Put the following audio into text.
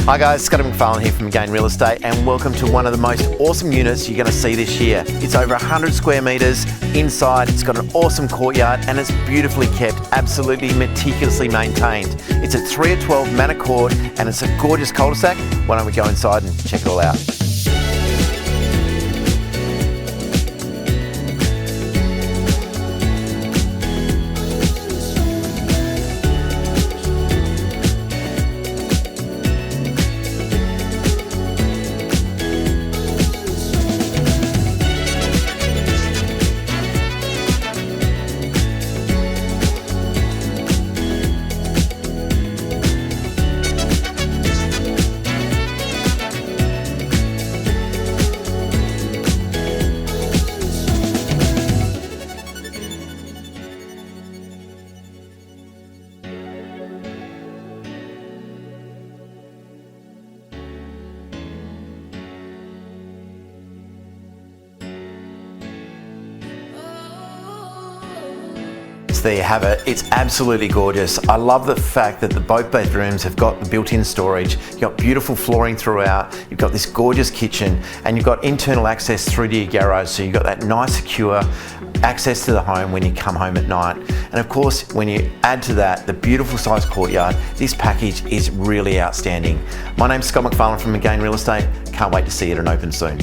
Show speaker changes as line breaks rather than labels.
Hi guys, Scott McFarlane here from Again Real Estate, and welcome to one of the most awesome units you're going to see this year. It's over 100 square metres inside, it's got an awesome courtyard and it's beautifully kept, absolutely meticulously maintained. It's at 3 at 12 Manor Court and it's a gorgeous cul-de-sac. Why don't we go inside and check it all out. There you have it. It's absolutely gorgeous. I love the fact that both bedrooms have got the built-in storage. You've got beautiful flooring throughout. You've got this gorgeous kitchen and you've got internal access through to your garage. So you've got that nice, secure access to the home when you come home at night. And of course, when you add to that the beautiful sized courtyard, this package is really outstanding. My name's Scott McFarlane from Again Real Estate. Can't wait to see it and open soon.